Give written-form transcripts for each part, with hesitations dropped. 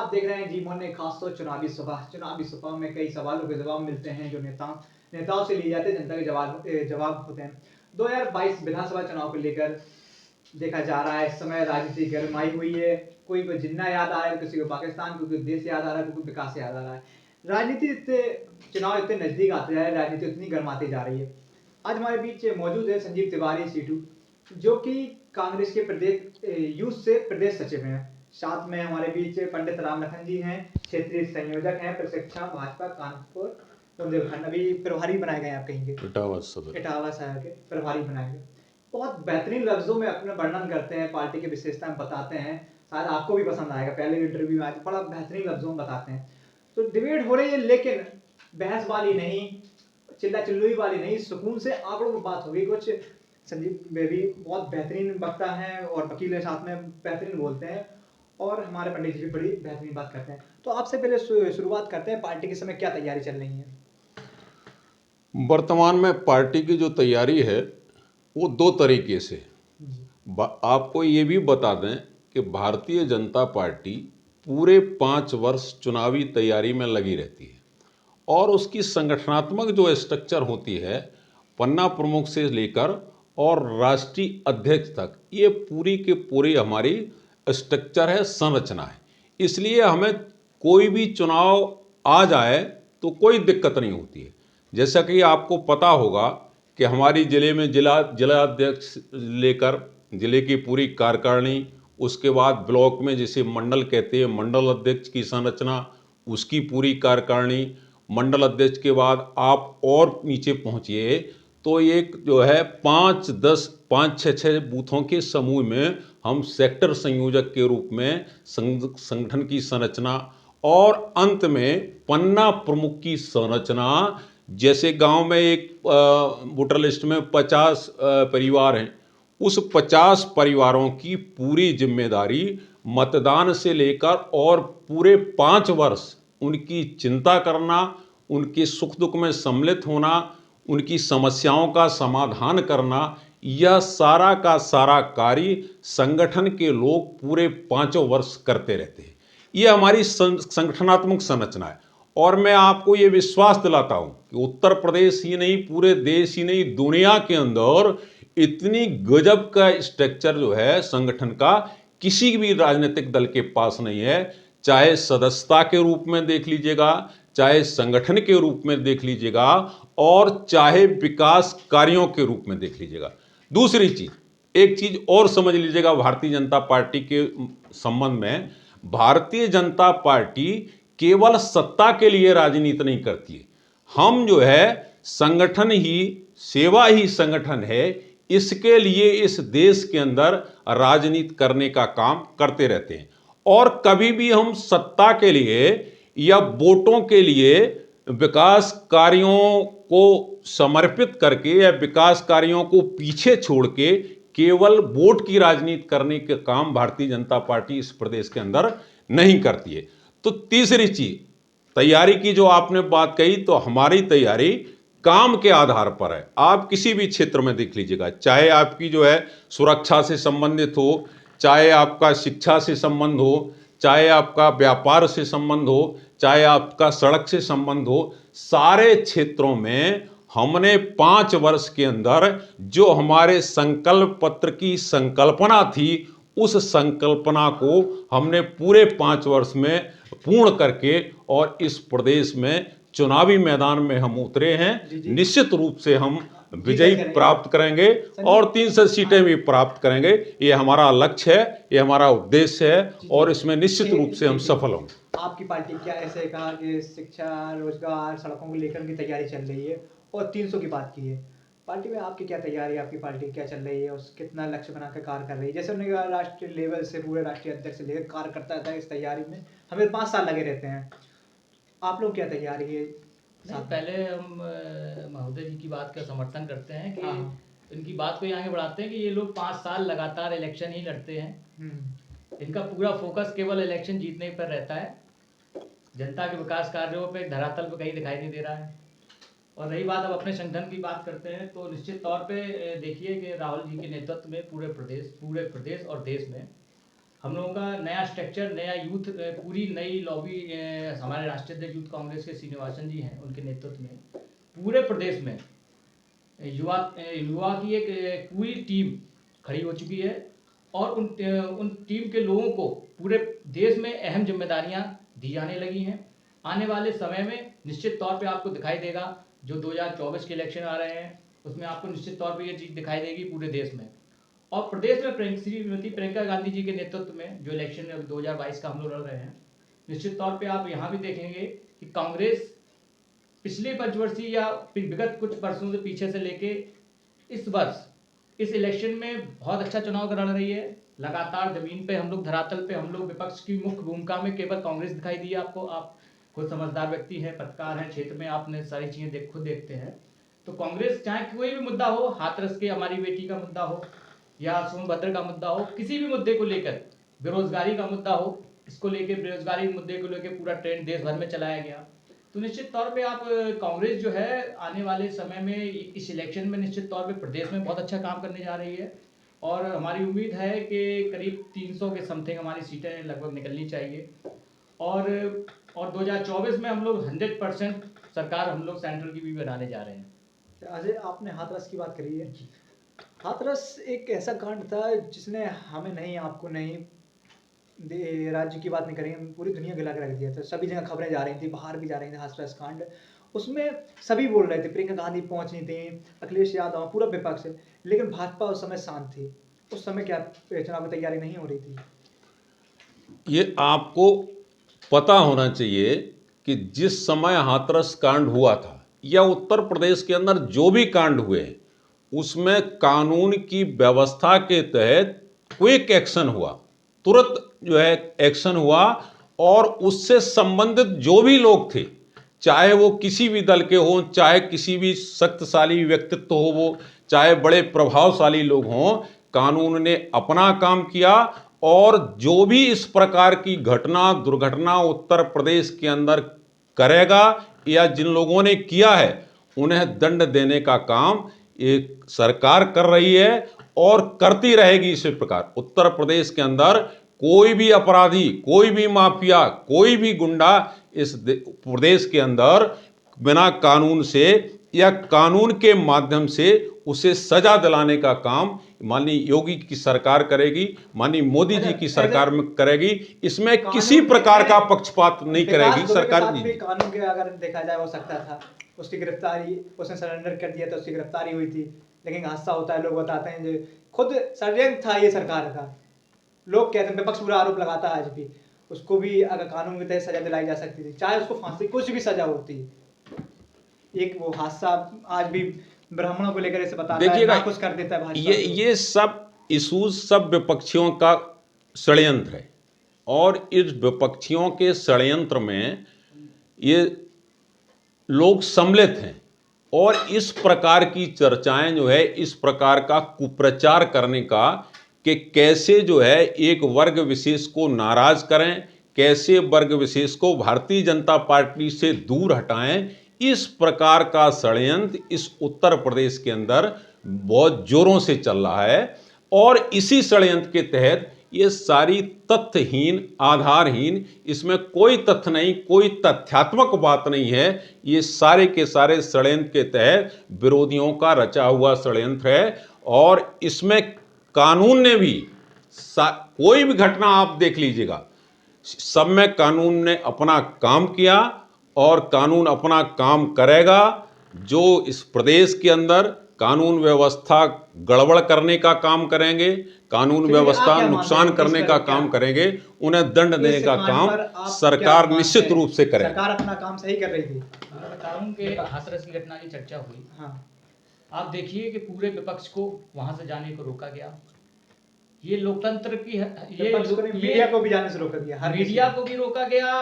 आप देख रहे हैं जी मोने खासतौर चुनावी सभा में कई सवालों के जवाब मिलते हैं जो नेताओं से लिए जाते हैं, जनता के जवाब होते हैं। 2022 विधानसभा चुनाव को लेकर देखा जा रहा है, इस समय राजनीति गरमाई हुई है। कोई को जिन्ना याद आ रहा है, किसी को पाकिस्तान, कोई को देश याद आ रहा है, कोई को विकास याद आ रहा है। राजनीति इतने चुनाव इतने नजदीक आते जा रहे हैं, राजनीति इतनी गर्माती जा रही है। आज हमारे बीच मौजूद है संजीव तिवारी सीटू, जो कि कांग्रेस के प्रदेश यूथ से प्रदेश सचिव हैं। साथ में हमारे बीच पंडित रामनाथन जी हैं, क्षेत्रीय संयोजक हैं, प्रशिक्षण भाजपा कानपुर बुंदेलखंड, अभी प्रभारी बनाए गए हैं। आप कहेंगे इटावा शहर के प्रभारी बनाए गए। बहुत बेहतरीन लफ्जों में अपना वर्णन करते हैं, पार्टी की विशेषताएं बताते हैं। शायद आपको भी पसंद आएगा, पहले इंटरव्यू में आज बड़ा बेहतरीन लफ्जों में बताते हैं। तो डिबेट हो रही है, लेकिन बहस वाली नहीं, चिल्ला चिल्लुई वाली नहीं, सुकून से आंकड़ों में बात होगी। कुछ संजीव बेबी बहुत बेहतरीन वक्ता हैं और वकील है, साथ में बेहतरीन बोलते हैं, और हमारे पंडित जी भी बड़ी बेहतरीन बात करते हैं। तो आपसे पहले शुरुआत करते हैं, पार्टी के समय क्या तैयारी चल रही है? वर्तमान में पार्टी की जो तैयारी है वो दो तरीके से। आपको ये भी बता दें कि भारतीय जनता पार्टी पूरे 5 वर्ष चुनावी तैयारी में लगी रहती है, और उसकी संगठनात्मक जो स्ट्रक्चर होती है, पन्ना प्रमुख से लेकर और राष्ट्रीय अध्यक्ष तक, ये पूरी की पूरी हमारी स्ट्रक्चर है, संरचना है। इसलिए हमें कोई भी चुनाव आ जाए तो कोई दिक्कत नहीं होती है। जैसा कि आपको पता होगा कि हमारी ज़िले में जिला अध्यक्ष लेकर ज़िले की पूरी कार्यकारिणी, उसके बाद ब्लॉक में जिसे मंडल कहते हैं, मंडल अध्यक्ष की संरचना, उसकी पूरी कार्यकारिणी, मंडल अध्यक्ष के बाद आप और नीचे पहुंचिए तो एक जो है 5-6 बूथों के समूह में हम सेक्टर संयोजक के रूप में संगठन की संरचना, और अंत में पन्ना प्रमुख की संरचना। जैसे गांव में एक वोटर लिस्ट में 50 परिवार हैं, उस 50 परिवारों की पूरी जिम्मेदारी मतदान से लेकर और पूरे 5 वर्ष उनकी चिंता करना, उनके सुख दुख में सम्मिलित होना, उनकी समस्याओं का समाधान करना, यह सारा का सारा कार्य संगठन के लोग पूरे 5 वर्ष करते रहते हैं। यह हमारी संगठनात्मक संरचना है। और मैं आपको ये विश्वास दिलाता हूं कि उत्तर प्रदेश ही नहीं, पूरे देश ही नहीं, दुनिया के अंदर इतनी गजब का स्ट्रक्चर जो है संगठन का किसी भी राजनीतिक दल के पास नहीं है। चाहे सदस्यता के रूप में देख लीजिएगा, चाहे संगठन के रूप में देख लीजिएगा, और चाहे विकास कार्यों के रूप में देख लीजिएगा। दूसरी चीज, एक चीज और समझ लीजिएगा भारतीय जनता पार्टी के संबंध में, भारतीय जनता पार्टी केवल सत्ता के लिए राजनीति नहीं करती है। हम जो है संगठन ही, सेवा ही संगठन है, इसके लिए इस देश के अंदर राजनीति करने का काम करते रहते हैं। और कभी भी हम सत्ता के लिए या वोटों के लिए विकास कार्यों को समर्पित करके या विकास कार्यों को पीछे छोड़ के केवल वोट की राजनीति करने के काम भारतीय जनता पार्टी इस प्रदेश के अंदर नहीं करती है। तो तीसरी चीज, तैयारी की जो आपने बात कही, तो हमारी तैयारी काम के आधार पर है। आप किसी भी क्षेत्र में देख लीजिएगा, चाहे आपकी जो है सुरक्षा से संबंधित हो, चाहे आपका शिक्षा से संबंध हो, चाहे आपका व्यापार से संबंध हो, चाहे आपका सड़क से संबंध हो, सारे क्षेत्रों में हमने 5 वर्ष के अंदर जो हमारे संकल्प पत्र की संकल्पना थी, उस संकल्पना को हमने पूरे 5 वर्ष में पूर्ण करके और इस प्रदेश में चुनावी मैदान में हम उतरे हैं। निश्चित रूप से हम विजयी प्राप्त करेंगे और 300 सीटें भी प्राप्त करेंगे। ये हमारा लक्ष्य है, ये हमारा उद्देश्य है, और इसमें निश्चित रूप से हम सफल होंगे। आपकी पार्टी क्या ऐसे कहा कि शिक्षा, रोजगार, सड़कों को लेकर की तैयारी चल रही है, और 300 की बात की है। पार्टी में आपकी क्या तैयारी है, आपकी पार्टी क्या चल रही है, और कितना लक्ष्य बनाकर कार्य कर रही है? जैसे उन्होंने कहा राष्ट्रीय लेवल से पूरे राष्ट्रीय अध्यक्ष से लेकर कार्य करता था इस तैयारी में, हमें 5 साल लगे रहते हैं। आप लोग क्या तैयारी है? नहीं, पहले हम महोदय जी की बात का समर्थन करते हैं कि इनकी बात को आगे बढ़ाते हैं कि ये लोग 5 साल लगातार इलेक्शन ही लड़ते हैं। इनका पूरा फोकस केवल इलेक्शन जीतने पर रहता है, जनता के विकास कार्यों पे धरातल पे कहीं दिखाई नहीं दे रहा है। और रही बात, अब अपने संगठन की बात करते हैं, तो निश्चित तौर पे देखिए कि राहुल जी के नेतृत्व में पूरे प्रदेश और देश में हम लोगों का नया स्ट्रक्चर, नया यूथ, पूरी नई लॉबी, हमारे राष्ट्रीय अध्यक्ष यूथ कांग्रेस के श्रीनिवासन जी हैं, उनके नेतृत्व में पूरे प्रदेश में युवा युवा की एक पूरी टीम खड़ी हो चुकी है। और उन टीम के लोगों को पूरे देश में अहम जिम्मेदारियां दी जाने लगी हैं। आने वाले समय में निश्चित तौर पे आपको दिखाई देगा, जो 2024 के इलेक्शन आ रहे हैं उसमें आपको निश्चित तौर पे ये चीज़ दिखाई देगी पूरे देश में। और प्रदेश में श्रीमती प्रियंका गांधी जी के नेतृत्व में जो इलेक्शन 2022 का हम लोग लड़ रहे हैं, निश्चित तौर पे आप यहाँ भी देखेंगे कि कांग्रेस पिछले पंचवर्षीय या विगत कुछ वर्षों से पीछे से लेके इस वर्ष इस इलेक्शन में बहुत अच्छा चुनाव लड़ रही है। लगातार जमीन पे हम लोग, धरातल पे हम लोग विपक्ष की मुख्य भूमिका में केवल कांग्रेस दिखाई दी है आपको। आप खुद समझदार व्यक्ति हैं, पत्रकार हैं, क्षेत्र में आपने सारी चीजें खुद देखते हैं। तो कांग्रेस चाहे कोई भी मुद्दा हो, हाथरस के हमारी बेटी का मुद्दा हो या सोनभद्र का मुद्दा हो, किसी भी मुद्दे को लेकर, बेरोजगारी का मुद्दा हो, इसको लेकर, बेरोजगारी मुद्दे को लेकर पूरा ट्रेंड देश भर में चलाया गया। तो निश्चित तौर पे आप कांग्रेस जो है आने वाले समय में इस इलेक्शन में निश्चित तौर पे प्रदेश में बहुत अच्छा काम करने जा रही है। और हमारी उम्मीद है कि करीब 300 के समथिंग हमारी सीटें लगभग निकलनी चाहिए। और 2024 में हम लोग 100% सरकार हम लोग सेंट्रल की भी बनाने जा रहे हैं। अजय, आपने हाथरस की बात करी है। हाथरस एक ऐसा कांड था जिसने हमें नहीं, आपको नहीं, राज्य की बात नहीं करेंगे, पूरी दुनिया गिला के रख दिया था। सभी जगह खबरें जा रही थी, बाहर भी जा रही थी हाथरस कांड। उसमें सभी बोल रहे थे, प्रियंका गांधी पहुंचनी थी, अखिलेश यादव, पूरा विपक्ष, लेकिन भाजपा उस समय शांत थी। उस समय क्या चुनाव की तैयारी नहीं हो रही थी? ये आपको पता होना चाहिए कि जिस समय हाथरस कांड हुआ था या उत्तर प्रदेश के अंदर जो भी कांड हुए उसमें कानून की व्यवस्था के तहत क्विक एक्शन हुआ, तुरंत जो है एक्शन हुआ। और उससे संबंधित जो भी लोग थे, चाहे वो किसी भी दल के हों, चाहे किसी भी शक्तिशाली व्यक्तित्व हो, वो चाहे बड़े प्रभावशाली लोग हों, कानून ने अपना काम किया। और जो भी इस प्रकार की घटना, दुर्घटना उत्तर प्रदेश के अंदर करेगा या जिन लोगों ने किया है उन्हें दंड देने का काम एक सरकार कर रही है और करती रहेगी। इसी प्रकार उत्तर प्रदेश के अंदर कोई भी अपराधी, कोई भी माफिया, कोई भी गुंडा इस प्रदेश के अंदर बिना कानून से या कानून के माध्यम से उसे सजा दिलाने का काम माननीय योगी की सरकार करेगी, माननीय मोदी जी की सरकार में करेगी। इसमें किसी प्रकार का पक्षपात नहीं करेगी सरकार। कानून के अगर देखा जाए हो सकता था, उसकी गिरफ्तारी, उसने सरेंडर कर दिया तो उसकी गिरफ्तारी हुई थी। लेकिन हादसा होता है, लोग बताते हैं जो खुद षड्यंत्र था ये सरकार का। लोग कहते हैं, विपक्ष पूरा आरोप लगाता है आज भी, उसको भी अगर कानून के तहत सजा दिलाई जा सकती थी, चाहे उसको फांसी, कुछ भी सजा होती। एक वो हादसा आज भी ब्राह्मणों को लेकर ऐसे बताता है, नाखुश कर देता है भाजपा। ये सब इशूज सब विपक्षियों का षड्यंत्र है। और इस विपक्षियों के षड्यंत्र में ये लोग सम्मिलित हैं। और इस प्रकार की चर्चाएं जो है, इस प्रकार का कुप्रचार करने का कि कैसे जो है एक वर्ग विशेष को नाराज करें, कैसे वर्ग विशेष को भारतीय जनता पार्टी से दूर हटाएं, इस प्रकार का षड्यंत्र इस उत्तर प्रदेश के अंदर बहुत जोरों से चल रहा है। और इसी षड्यंत्र के तहत ये सारी तथ्यहीन, आधारहीन, इसमें कोई तथ्य नहीं, कोई तथ्यात्मक बात नहीं है, ये सारे के सारे षड्यंत्र के तहत विरोधियों का रचा हुआ षड्यंत्र है। और इसमें कानून ने भी, कोई भी घटना आप देख लीजिएगा, सब में कानून ने अपना काम किया और कानून अपना काम करेगा। जो इस प्रदेश के अंदर कानून व्यवस्था गड़बड़ करने का काम करेंगे, कानून व्यवस्था नुकसान करने का काम करेंगे, उन्हें दंड देने का काम सरकार निश्चित रूप से करेगी। सरकार अपना काम सही कर रही थी। कानून के हाथरस की घटना की चर्चा हुई। हाँ, आप देखिए कि पूरे विपक्ष को वहां से जाने को रोका गया। ये लोकतंत्र की, ये मीडिया को भी जाने से रोका गया, मीडिया को भी रोका गया।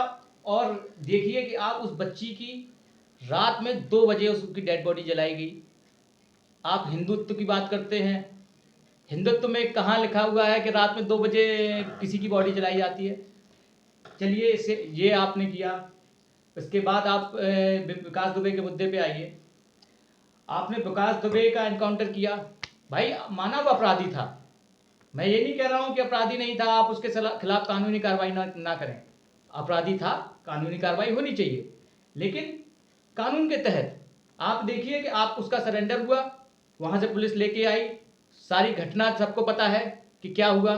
और देखिए कि आप उस बच्ची की रात में 2 बजे उसकी डेड बॉडी जलाई गई। आप हिंदुत्व की बात करते हैं, हिंदुत्व में कहाँ लिखा हुआ है कि रात में 2 बजे किसी की बॉडी जलाई जाती है? चलिए, इसे ये आपने किया। इसके बाद आप विकास दुबे के मुद्दे पे आइए। आपने विकास दुबे का एनकाउंटर किया, भाई मानव अपराधी था, मैं ये नहीं कह रहा हूं कि अपराधी नहीं था, आप उसके खिलाफ कानूनी कार्रवाई ना करें। अपराधी था, कानूनी कार्रवाई होनी चाहिए, लेकिन कानून के तहत। आप देखिए कि आप उसका सरेंडर हुआ, वहां से पुलिस लेके आई, सारी घटना सबको पता है कि क्या हुआ,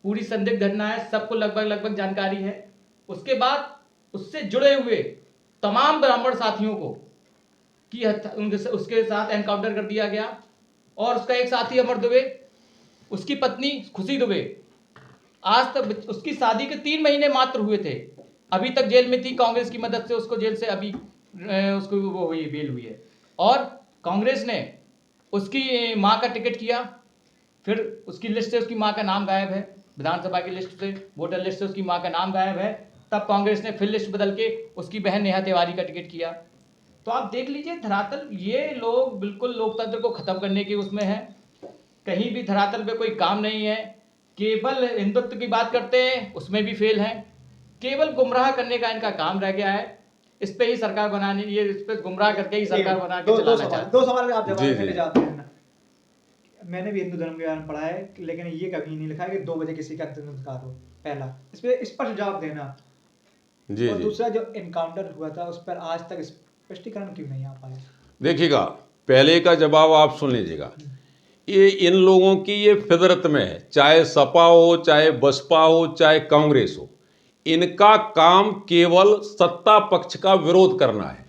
पूरी संदिग्ध घटना है, सबको लगभग जानकारी है। उसके बाद उससे जुड़े हुए तमाम ब्राह्मण साथियों को उसके साथ एनकाउंटर कर दिया गया। और उसका एक साथी अमर दुबे, उसकी पत्नी खुशी दुबे, आज तक उसकी शादी के 3 महीने मात्र हुए थे, अभी तक जेल में थी। कांग्रेस की मदद से उसको जेल से अभी उसको वो हुई, बेल हुई है। और कांग्रेस ने उसकी माँ का टिकट किया, फिर उसकी लिस्ट से उसकी माँ का नाम गायब है, विधानसभा की लिस्ट से, वोटर लिस्ट से उसकी माँ का नाम गायब है। तब कांग्रेस ने फिर लिस्ट बदल के उसकी बहन नेहा तिवारी का टिकट किया। तो आप देख लीजिए धरातल, ये लोग बिल्कुल लोकतंत्र को खत्म करने की उसमें है। कहीं भी धरातल पे कोई काम नहीं है, केवल हिंदुत्व की बात करते हैं, उसमें भी फेल है। केवल गुमराह करने का इनका काम रह गया है। इस पे ही सरकार बनाने, ये इस पे गुमराह करके ही सरकार बना के चलाना चाहते हैं। 2 सवाल आप जवाब जी, देने जी। जाते हैं ना। मैंने भी हिंदू धर्म के बारे में पढ़ा है, लेकिन ये कभी नहीं लिखा है कि 2 बजे किसी का अंतिम संस्कार हो। पहला, इस पे स्पष्ट जवाब देना। जी और जी। दूसरा, जो एनकाउंटर हुआ था उस पर आज तक स्पष्टीकरण क्यों नहीं आ पाया? देखिएगा, पहले का जवाब आप सुन लीजिएगा। ये इन लोगों की ये फितरत में है, चाहे सपा हो, चाहे बसपा हो, चाहे कांग्रेस हो, इनका काम केवल सत्ता पक्ष का विरोध करना है।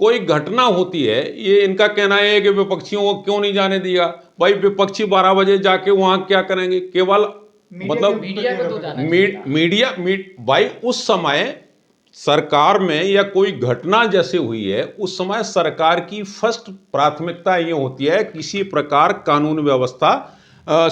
कोई घटना होती है, ये इनका कहना है कि विपक्षियों को क्यों नहीं जाने दिया। भाई विपक्षी 12 बजे जाके वहां क्या करेंगे? केवल मतलब मीडिया को तो जाना चाहिए। मीडिया भाई उस समय सरकार में या कोई घटना जैसे हुई है, उस समय सरकार की फर्स्ट प्राथमिकता ये होती है किसी प्रकार कानून व्यवस्था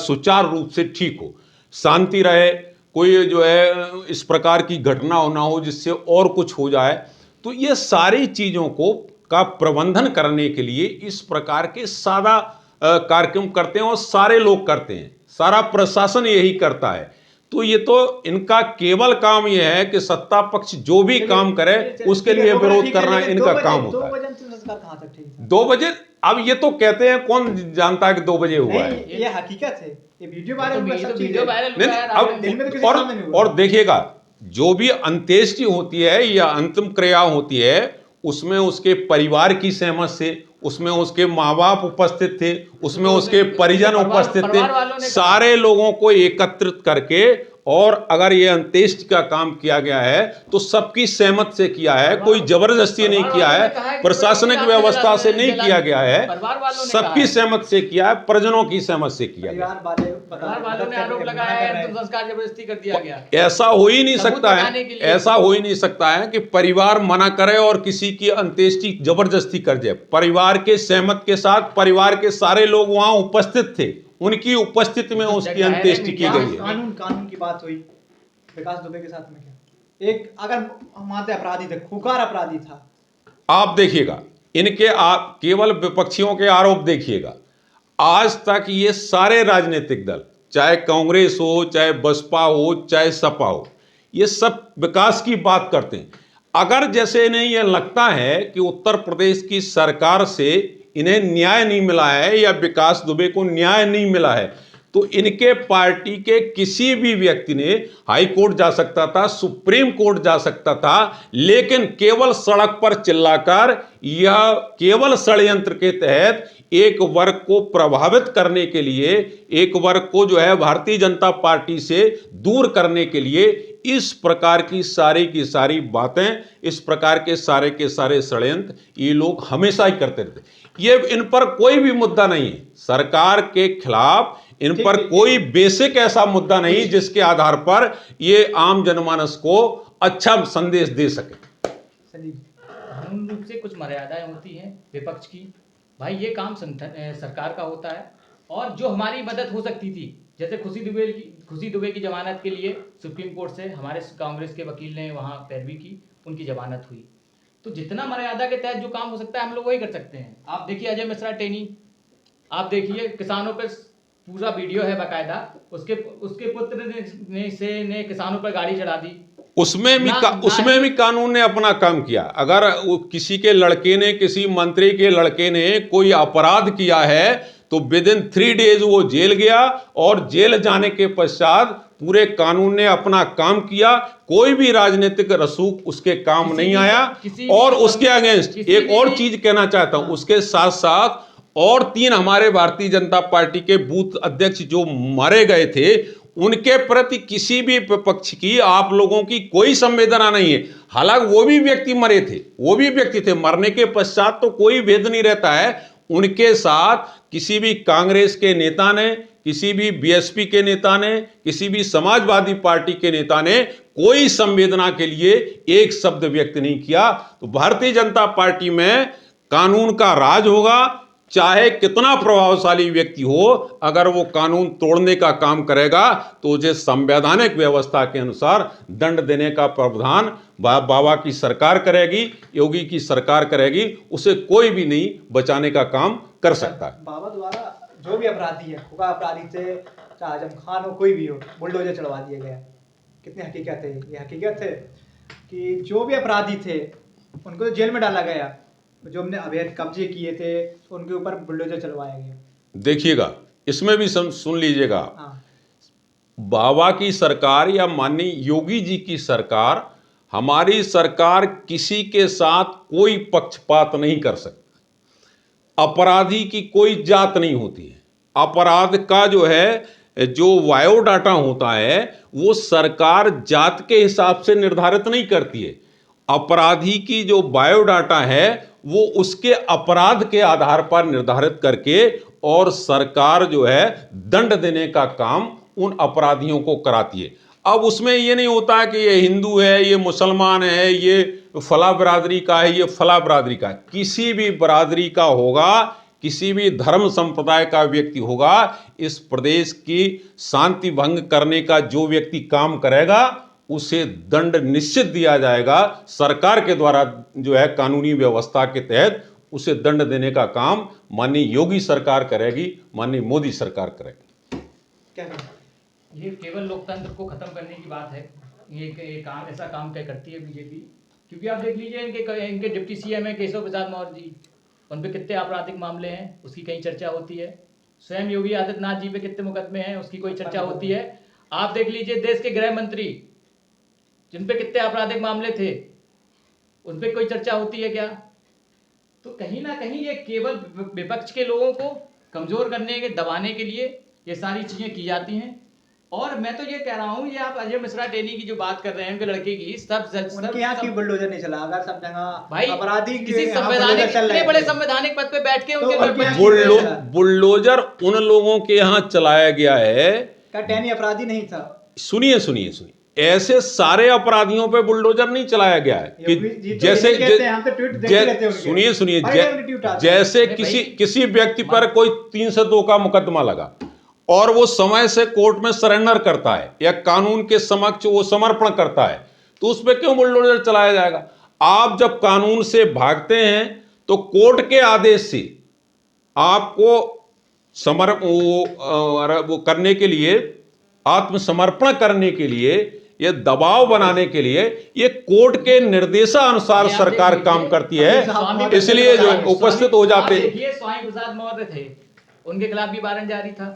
सुचारू रूप से ठीक हो, शांति रहे, कोई जो है इस प्रकार की घटना हो ना हो जिससे और कुछ हो जाए। तो ये सारी चीजों को का प्रबंधन करने के लिए इस प्रकार के सादा कार्यक्रम करते हैं और सारे लोग करते हैं, सारा प्रशासन यही करता है। तो ये तो इनका केवल काम ये है कि सत्ता पक्ष जो भी काम करे उसके लिए विरोध करना इनका काम होता है। 2 बजे अंतिम संस्कार कहाँ तक ठीक है? 2 बजे, अब ये तो कहते हैं, कौन जानता है कि 2 बजे हुआ है? नहीं, ये हकीकत है, ये वीडियो वायरल हुआ, सब चीज़ वीडियो है। वायरल नहीं हुआ नहीं, है, राहुल दिल में तो किसी अब सामने नहीं हुआ। और देखिएगा, जो भी अंत्येष्टि होती है या अंतिम क्रिया होती है, उसमें उसके परिवार की सहमत से, उसमें उसके माँ बाप उपस्थित थे, उसमें उसके परिजन उपस्थित परिवार वालों थे, ने सारे लोगों को एकत्रित करके, और अगर ये अंत्येष्टि का काम किया गया है तो सबकी सहमत से किया है, कोई जबरदस्ती नहीं किया है, प्रशासनिक व्यवस्था से नहीं किया गया है, सबकी सहमत से किया है, परिजनों की सहमत से किया गया। परिवार वालों ने आरोप लगाया है अंतिम संस्कार जबरदस्ती कर दिया गया। ऐसा हो ही नहीं सबूत सकता बताने है, के लिए। ऐसा हो ही नहीं सकता है कि परिवार मना करे और किसी की अंत्येष्टि जबरदस्ती कर जाए। परिवार के सहमत के साथ परिवार के सारे लोग वहां उपस्थित थे, उनकी उपस्थिति में उसकी अंत्येष्टि की गई है। कानून की बात हुई विकास दुबे के साथ में, क्या एक अगर मानते अपराधी थे, खुकार अपराधी था, आप देखिएगा इनके केवल विपक्षियों के आरोप देखिएगा, आज तक ये सारे राजनीतिक दल, चाहे कांग्रेस हो, चाहे बसपा हो, चाहे सपा हो, ये सब विकास की बात करते हैं। अगर जैसे इन्हें यह लगता है कि उत्तर प्रदेश की सरकार से इन्हें न्याय नहीं मिला है या विकास दुबे को न्याय नहीं मिला है, तो इनके पार्टी के किसी भी व्यक्ति ने हाई कोर्ट जा सकता था, सुप्रीम कोर्ट जा सकता था, लेकिन केवल सड़क पर चिल्लाकर या केवल षड्यंत्र के तहत एक वर्ग को प्रभावित करने के लिए, एक वर्ग को जो है भारतीय जनता पार्टी से दूर करने के लिए इस प्रकार की सारी बातें, इस प्रकार के सारे षड्यंत्र ये लोग हमेशा ही करते रहते। ये इन पर कोई भी मुद्दा नहीं है, सरकार के खिलाफ इन पर कोई बेसिक ऐसा मुद्दा नहीं जिसके आधार पर ये आम जनमानस को अच्छा संदेश दे सके। कानून रूप से कुछ मर्यादाएं होती हैं विपक्ष की, भाई ये काम सरकार का होता है। और जो हमारी मदद हो सकती थी, जैसे खुशी दुबे की जमानत के लिए सुप्रीम कोर्ट से हमारे कांग्रेस के वकील ने वहां पैरवी की, उनकी जमानत हुई। तो जितना मर्यादा के तहत जो काम हो सकता है हम लोग वही कर सकते हैं। आप देखिए अजय मिश्रा टेनी, आप देखिए किसानों पर पूरा वीडियो है बाकायदा, उसके पुत्र ने किसानों पर गाड़ी चढ़ा दी। उसमें भी कानून ने अपना काम किया। अगर किसी के लड़के ने, किसी मंत्री के लड़के ने कोई अपराध किया है तो विद इन 3 डेज वो जेल गया और जेल जाने के पश्चात पूरे कानून ने अपना काम किया, कोई भी राजनीतिक रसूख उसके काम नहीं आया। और उसके अगेंस्ट एक और चीज कहना चाहता हूं, उसके साथ साथ और 3 हमारे भारतीय जनता पार्टी के बूथ अध्यक्ष जो मारे गए थे, उनके प्रति किसी भी पक्ष की आप लोगों की कोई संवेदना नहीं है। हालांकि वो भी व्यक्ति मरे थे, वो भी व्यक्ति थे, मरने के पश्चात तो कोई भेद नहीं रहता है। उनके साथ किसी भी कांग्रेस के नेता ने, किसी भी बीएसपी के नेता ने, किसी भी समाजवादी पार्टी के नेता ने कोई संवेदना के लिए एक शब्द व्यक्त नहीं किया। तो भारतीय जनता पार्टी में कानून का राज होगा, चाहे कितना प्रभावशाली व्यक्ति हो, अगर वो कानून तोड़ने का काम करेगा तो उसे संवैधानिक व्यवस्था के अनुसार दंड देने का प्रावधान बाबा की सरकार करेगी, योगी की सरकार करेगी, उसे कोई भी नहीं बचाने का काम कर सकता है। बाबा द्वारा जो भी अपराधी है, खुगा अपराधी थे, चाहे आजम खान हो, कोई भी हो, बुलडोजर चढ़वा दिया गया। कितनी हकीकत है ये? हकीकत है कि जो भी अपराधी थे उनको जेल में डाला गया, जो हमने अवैध कब्जे किए थे उनके ऊपर बुलडोजर चलवाया गया। देखिएगा, इसमें भी सुन लीजिएगा, हाँ। बाबा की सरकार या माननीय योगी जी की सरकार, हमारी सरकार किसी के साथ कोई पक्षपात नहीं कर सकती। अपराधी की कोई जात नहीं होती है। अपराध का जो है, जो बायोडाटा होता है, वो सरकार जात के हिसाब से निर्धारित नहीं करती है। अपराधी की जो बायोडाटा है वो उसके अपराध के आधार पर निर्धारित करके और सरकार जो है दंड देने का काम उन अपराधियों को कराती है। अब उसमें ये नहीं होता है कि ये हिंदू है, ये मुसलमान है, ये फला बिरादरी का है, ये फला बिरादरी का है। किसी भी बिरादरी का होगा, किसी भी धर्म संप्रदाय का व्यक्ति होगा, इस प्रदेश की शांति भंग करने का जो व्यक्ति काम करेगा उसे दंड निश्चित दिया जाएगा। सरकार के द्वारा जो है कानूनी व्यवस्था के तहत उसे दंड देने का काम माननीय योगी सरकार करेगी, माननीय मोदी सरकार करेगी। क्या कहना? ये केवल लोकतंत्र को खत्म करने की बात है। ये काम ऐसा काम क्या करती है बीजेपी? क्योंकि आप देख लीजिए, इनके डिप्टी सीएम है केशव प्रसाद मौर्य जी, उन पे कितने आपराधिक मामले हैं, उसकी कहीं चर्चा होती है। स्वयं योगी आदित्यनाथ जी पे कितने मुकदमे हैं, उसकी कोई चर्चा होती है। आप देख लीजिए, देश के गृह मंत्री जिन पे कितने आपराधिक मामले थे, उन पे कोई चर्चा होती है क्या? तो कहीं ना कहीं ये केवल विपक्ष के लोगों को कमजोर करने के, दबाने के लिए ये सारी चीजें की जाती हैं। और मैं तो ये कह रहा हूँ, ये आप अजय मिश्रा टेनी की जो बात कर रहे हैं, उनके लड़के की, उनके यहाँ की बुलडोजर नहीं चला, अगर सब जगह भाई अपराधी किसी संवैधानिक, इतने बड़े संवैधानिक पद पे बैठ के उनके बुलडोजर उन लोगों के यहाँ चलाया गया है। क्या टेनी अपराधी नहीं था? सुनिए, ऐसे सारे अपराधियों पे बुलडोजर नहीं चलाया गया है कि जैसे सुनिए जैसे किसी व्यक्ति पर कोई 302 का मुकदमा लगा और वो समय से कोर्ट में सरेंडर करता है या कानून के समक्ष वो समर्पण करता है, तो उस पर क्यों बुलडोजर चलाया जाएगा? आप जब कानून से भागते हैं तो कोर्ट के आदेश से आपको वो करने के लिए, आत्मसमर्पण करने के लिए, ये दबाव बनाने के लिए, ये कोर्ट के निर्देशानुसार सरकार काम करती है, इसलिए जो उपस्थित हो जाते। देखिए, स्वामी प्रसाद मौर्य थे, उनके खिलाफ भी वारंट जारी था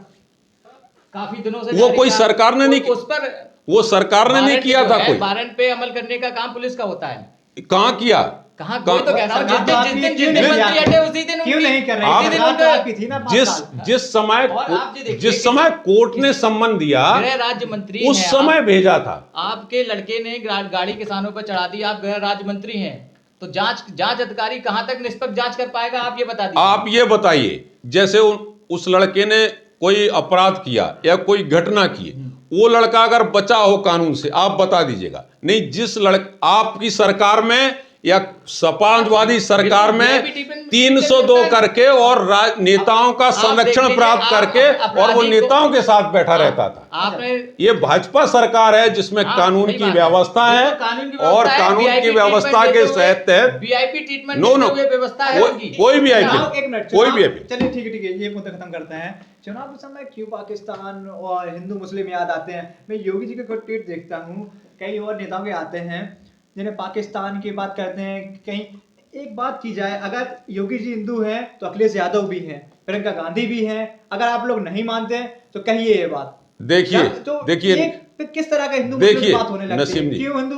काफी दिनों से। वो कोई सरकार ने नहीं, उस पर वो सरकार ने नहीं किया था। कोई वारंट पे अमल करने का काम पुलिस का होता है। कहाँ किया? कहाँ? कोई तो कह रहा हूं, जिस दिन मंत्री हटे उसी दिन क्यों नहीं कर रहे? जिस समय कोर्ट ने सम्मन दिया, गृह राज्य मंत्री उस समय भेजा था। आपके लड़के ने गाड़ी किसानों पर चढ़ा दी, आप गृह राज्य मंत्री हैं, तो जांच अधिकारी कहां तक निष्पक्ष जांच कर पाएगा? आप ये बता दीजिए। आप ये बताइए, जैसे उस लड़के ने कोई अपराध किया या कोई घटना की, वो लड़का अगर बचा हो कानून से, आप बता दीजिएगा। नहीं, जिस आपकी सरकार में या समाजवादी सरकार में 302 करके और नेताओं का संरक्षण प्राप्त करके और वो नेताओं के साथ बैठा रहता था। ये भाजपा सरकार है जिसमें कानून की व्यवस्था है और कानून की व्यवस्था के तहत वीआईपी ट्रीटमेंट व्यवस्था है। कोई भी चलिए ठीक है, ये मुद्दा खत्म करते हैं। चुनाव के समय क्यों पाकिस्तान और हिंदू मुस्लिम याद आते हैं? मैं योगी जी के कुछ ट्वीट देखता हूँ, कई और नेताओं के आते हैं जिन्हें पाकिस्तान की बात करते हैं। कहीं एक बात की जाए, अगर योगी जी हिंदू हैं तो अखिलेश यादव भी हैं, प्रियंका गांधी भी हैं। अगर आप लोग नहीं मानते हैं तो कहिए ये बात। देखिए तो देखिए ये किस तरह का हिंदू देखिए, बात होने लगती नसीम है? जी, क्यों हिंदू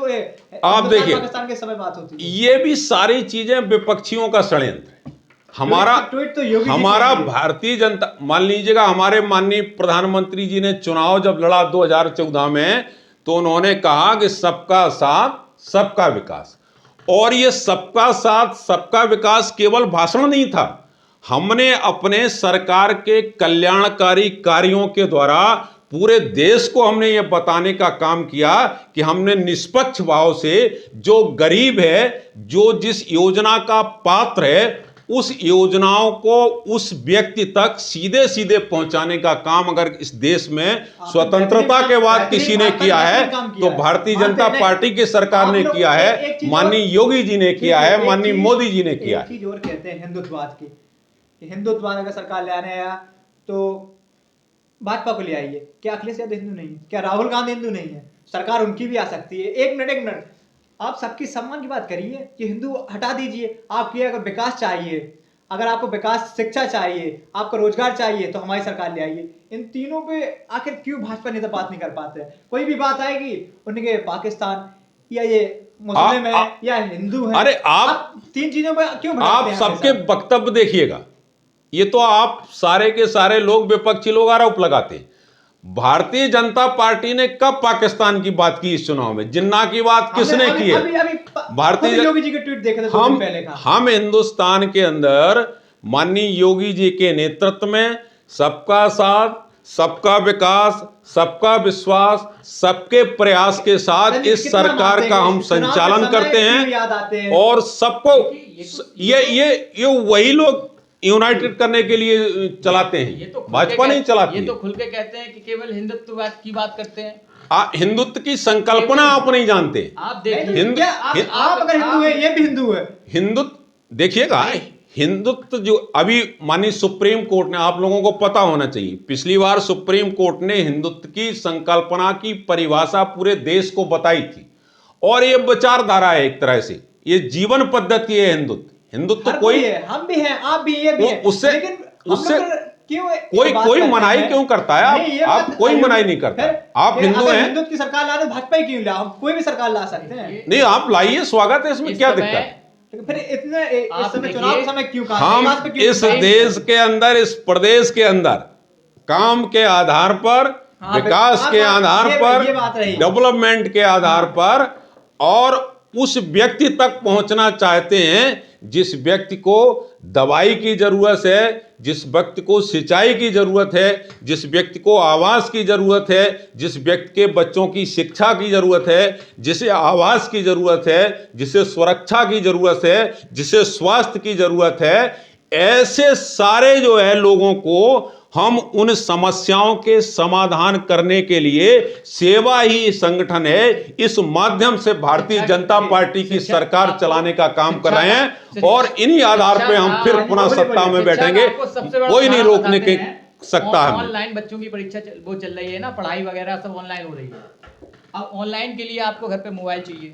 आप देखिए, पाकिस्तान के समय बात होती है? ये भी सारी चीजें विपक्षियों का षड्यंत्र है। हमारा ट्वीट तो योगी जी हमारा की है। भारतीय जनता, मान लीजिएगा हमारे माननीय प्रधानमंत्री जी ने चुनाव जब लड़ा 2014 में, तो उन्होंने कहा कि सबका साथ सबका विकास। और ये सबका साथ सबका विकास केवल भाषण नहीं था, हमने अपने सरकार के कल्याणकारी कार्यों के द्वारा पूरे देश को हमने ये बताने का काम किया कि हमने निष्पक्ष भाव से जो गरीब है, जो जिस योजना का पात्र है, उस योजनाओं को उस व्यक्ति तक सीधे सीधे पहुंचाने का काम अगर इस देश में स्वतंत्रता के बाद किसी ने किया है तो भारतीय जनता पार्टी की सरकार ने किया है, माननीय योगी जी ने किया है, माननीय मोदी जी ने किया है। एक चीज और कहते हैं हिंदुत्ववाद की, हिंदुत्ववाद अगर सरकार ले आने आया तो भाजपा को ले आइए। क्या अखिलेश यादव हिंदू नहीं है? क्या राहुल गांधी हिंदू नहीं है? सरकार उनकी भी आ सकती है। एक मिनट, आप सबकी सम्मान की बात करिए कि हिंदू हटा दीजिए। आपकी अगर विकास चाहिए, अगर आपको विकास, शिक्षा चाहिए, आपको रोजगार चाहिए, तो हमारी सरकार ले आइए। इन तीनों पे आखिर क्यों भाजपा नेता बात नहीं कर पाते? कोई भी बात आएगी उनके पाकिस्तान या ये मुस्लिम है या हिंदू है। अरे आप तीन चीजों पे क्यों आप सबके वक्तव्य देखिएगा, ये तो आप सारे के सारे लोग, विपक्षी लोग आरोप लगाते हैं। भारतीय जनता पार्टी ने कब पाकिस्तान की बात की इस चुनाव में? जिन्ना की बात किसने की है? भारतीय योगी जी के ट्वीट देखे थे पहले का। हम हिंदुस्तान के अंदर माननीय योगी जी के नेतृत्व में सबका साथ सबका विकास सबका विश्वास सबके प्रयास के साथ इस सरकार का हम संचालन करते हैं और सबको ये वही लोग यूनाइटेड करने के लिए चलाते हैं, भाजपा नहीं चलाती। ये तो खुल के कहते हैं कि केवल हिंदुत्ववाद की बात करते हैं। हिंदुत्व की संकल्पना आप नहीं जानते। आप देखिए, आप अगर हिंदू है, ये भी हिंदू है। हिंदुत्व देखिएगा, हिंदुत्व जो अभी माननीय सुप्रीम कोर्ट ने, आप लोगों को पता होना चाहिए, पिछली बार सुप्रीम कोर्ट ने हिंदुत्व की संकल्पना की परिभाषा पूरे देश को बताई थी। और ये विचारधारा है, एक तरह से ये जीवन पद्धति है हिंदुत्व। हिंदुत्व कोई है, हम भी हैं, आप भी, ये भी है। उससे क्यों कोई मनाही क्यों करता है? आप कोई मनाही नहीं करता। आप हिंदू हैं, हिंदुत्व की सरकार ला दो, भाजपा ही क्यों ला? कोई भी सरकार ला सकते हैं। नहीं, आप लाइए, स्वागत है, इसमें क्या दिक्कत है? फिर इतने इस समय चुनाव समय क्यों कहा? हम इस देश के अंदर, इस प्रदेश के अंदर काम के आधार पर, विकास के आधार पर, डेवलपमेंट के आधार पर और उस व्यक्ति तक पहुंचना चाहते हैं जिस व्यक्ति को दवाई की जरूरत है, जिस व्यक्ति को सिंचाई की जरूरत है, जिस व्यक्ति को आवास की जरूरत है, जिस व्यक्ति के बच्चों की शिक्षा की जरूरत है, जिसे आवास की जरूरत है, जिसे सुरक्षा की जरूरत है, जिसे स्वास्थ्य की जरूरत है, ऐसे सारे जो है लोगों को हम उन समस्याओं के समाधान करने के लिए सेवा ही संगठन है, इस माध्यम से भारतीय जनता पार्टी की सरकार चलाने का काम कर रहे हैं और इन्हीं आधार पे हम फिर पुनः सत्ता में बैठेंगे। कोई नहीं रोकने के सकता है। ऑनलाइन बच्चों की परीक्षा वो चल रही है ना, पढ़ाई वगैरह सब ऑनलाइन हो रही है। अब ऑनलाइन के लिए आपको घर पे मोबाइल चाहिए,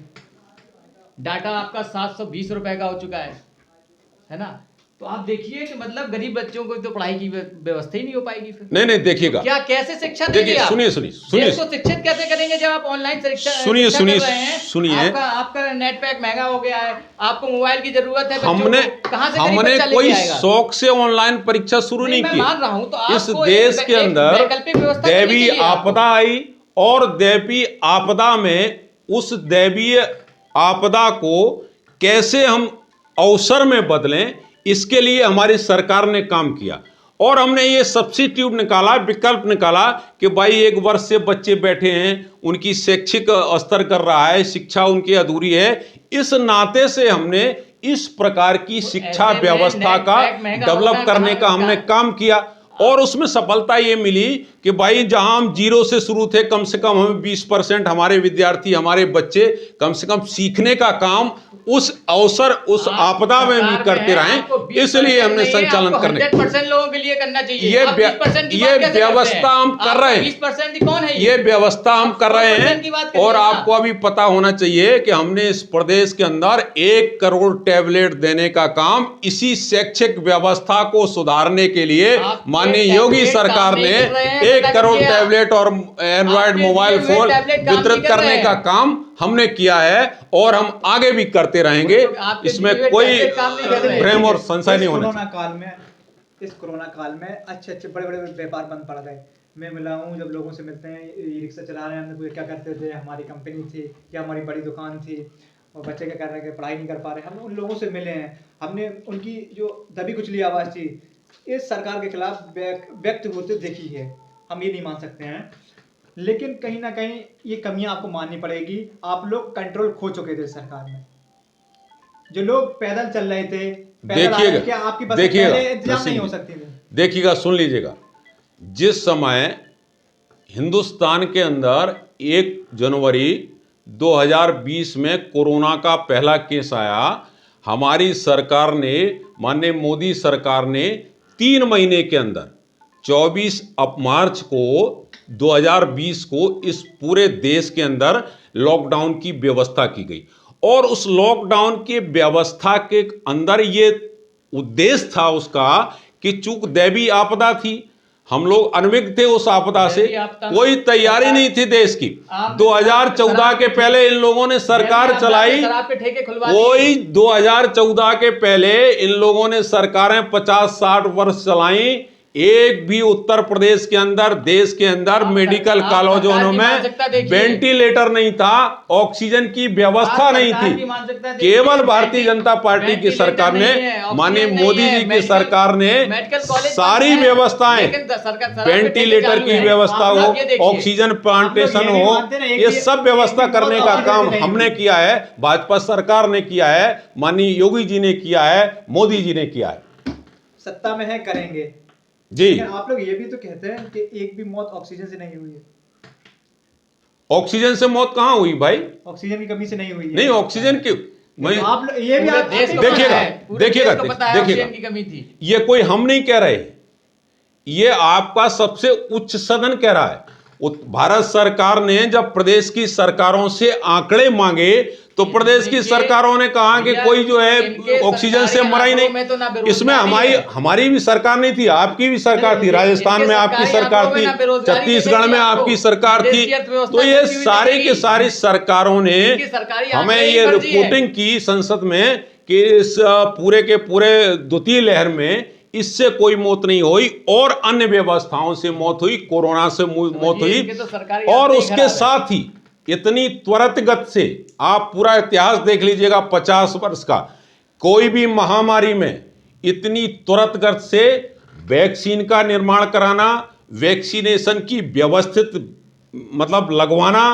डाटा आपका 720 रुपए का हो चुका है ना। तो आप देखिए कि मतलब गरीब बच्चों को तो पढ़ाई की व्यवस्था ही नहीं हो पाएगी फिर। नहीं देखिएगा, क्या कैसे शिक्षा देंगे आप? सुनिए इसको शिक्षित कैसे करेंगे जब आप ऑनलाइन शिक्षा सुनिए आपका नेट पैक महंगा हो गया है, आपको मोबाइल की जरूरत है। हमने कोई शौक से ऑनलाइन परीक्षा शुरू नहीं की। मान रहा हूं, तो इस देश के अंदर दैवीय आपदा आई और दैवीय आपदा में उस दैवीय आपदा को कैसे हम अवसर में बदलें, इसके लिए हमारी सरकार ने काम किया और हमने ये सब्स्टिट्यूट निकाला, विकल्प निकाला कि भाई 1 वर्ष से बच्चे बैठे हैं, उनकी शैक्षिक स्तर कर रहा है, शिक्षा उनकी अधूरी है, इस नाते से हमने इस प्रकार की शिक्षा व्यवस्था का डेवलप करने का हमने काम किया और उसमें सफलता ये मिली कि भाई जहां हम जीरो से शुरू थे, कम से कम हमें 20% हमारे विद्यार्थी, हमारे बच्चे कम से कम सीखने का काम उस अवसर, उस आपदा में भी करते रहे। इसलिए हमने संचालन करने 100% लोगों के लिए करना चाहिए। ये व्यवस्था हम कर रहे हैं। 20% कौन है? ये व्यवस्था हम कर रहे हैं। और आपको अभी पता होना चाहिए कि हमने इस प्रदेश के अंदर 1 करोड़ टैबलेट देने का काम इसी शैक्षिक व्यवस्था को सुधारने के लिए माननीय योगी सरकार ने 1 करोड़ टैबलेट और एंड्रॉयड मोबाइल फोन वितरित करने का काम हमने किया है और हम आगे भी करते रहेंगे। इसमें कोई भ्रम और संशय नहीं होना चाहिए। इस कोरोना काल में अच्छे बड़े बड़े व्यापार बंद पड़ गए। मैं मिला हूँ, जब लोगों से मिलते हैं, ई रिक्शा चला रहे हैं, हम क्या करते थे, हमारी कंपनी थी या हमारी बड़ी दुकान थी और बच्चे क्या कर रहे हैं, पढ़ाई नहीं कर पा रहे, हम उन लोगों से मिले हैं। हमने उनकी जो दबी कुचली आवाज़ थी इस सरकार के खिलाफ व्यक्त होते देखी है। हम ये नहीं मान सकते हैं, लेकिन कहीं ना कहीं ये कमियां आपको माननी पड़ेगी। आप लोग कंट्रोल खो चुके थे सरकार में। जो लोग पैदल चल रहे थे, देखिएगा, आपकी बस इंतजाम नहीं हो सकती थी। देखिएगा, सुन लीजिएगा, जिस समय हिंदुस्तान के अंदर 1 जनवरी 2020 में कोरोना का पहला केस आया, हमारी सरकार ने, माननीय मोदी सरकार ने 3 महीने के अंदर 24 मार्च को 2020 को इस पूरे देश के अंदर लॉकडाउन की व्यवस्था की गई। और उस लॉकडाउन की व्यवस्था के अंदर ये उद्देश्य था उसका कि चूंकि दैवीय आपदा थी, हम लोग अनभिज्ञ थे उस आपदा से, कोई तैयारी नहीं थी देश की। 2014 के पहले इन लोगों ने सरकार चलाई, कोई 2014 के पहले इन लोगों ने सरकारें 50-60 वर्ष चलाई। एक भी उत्तर प्रदेश के अंदर, देश के अंदर मेडिकल कॉलेजों में वेंटिलेटर नहीं था, ऑक्सीजन की व्यवस्था नहीं थी। केवल भारतीय जनता पार्टी की सरकार ने, माननीय मोदी जी की सरकार ने सारी व्यवस्थाएं, वेंटिलेटर की व्यवस्था हो, ऑक्सीजन प्लांटेशन हो, ये सब व्यवस्था करने का काम हमने किया है, भाजपा सरकार ने किया है, माननीय योगी जी ने किया है, मोदी जी ने किया है। सत्ता में है, करेंगे जी। आप लोग ये भी तो कहते हैं कि एक भी मौत ऑक्सीजन से नहीं हुई है। ऑक्सीजन से मौत कहां हुई भाई? ऑक्सीजन की कमी से नहीं हुई है। नहीं, ऑक्सीजन की आप ये भी देखिएगा, ये कोई हम नहीं कह रहे, ये आपका सबसे उच्च सदन कह रहा है। भारत सरकार ने जब प्रदेश की सरकारों से आंकड़े मांगे तो प्रदेश की सरकारों ने कहा कि कोई जो है ऑक्सीजन से मरा ही नहीं। इसमें हमारी भी सरकार नहीं थी, आपकी भी सरकार थी, राजस्थान में आपकी सरकार थी, छत्तीसगढ़ में आपकी सरकार थी। तो ये सारी की सारी सरकारों ने हमें ये रिपोर्टिंग की संसद में कि इस पूरे के पूरे द्वितीय लहर में इससे कोई मौत नहीं हुई और अन्य व्यवस्थाओं से मौत हुई, कोरोना से मौत हुई। और उसके साथ ही इतनी त्वरित गति से, आप पूरा इतिहास देख लीजिएगा 50 वर्ष का, कोई भी महामारी में इतनी त्वरित गति से वैक्सीन का निर्माण कराना, वैक्सीनेशन की व्यवस्थित मतलब लगवाना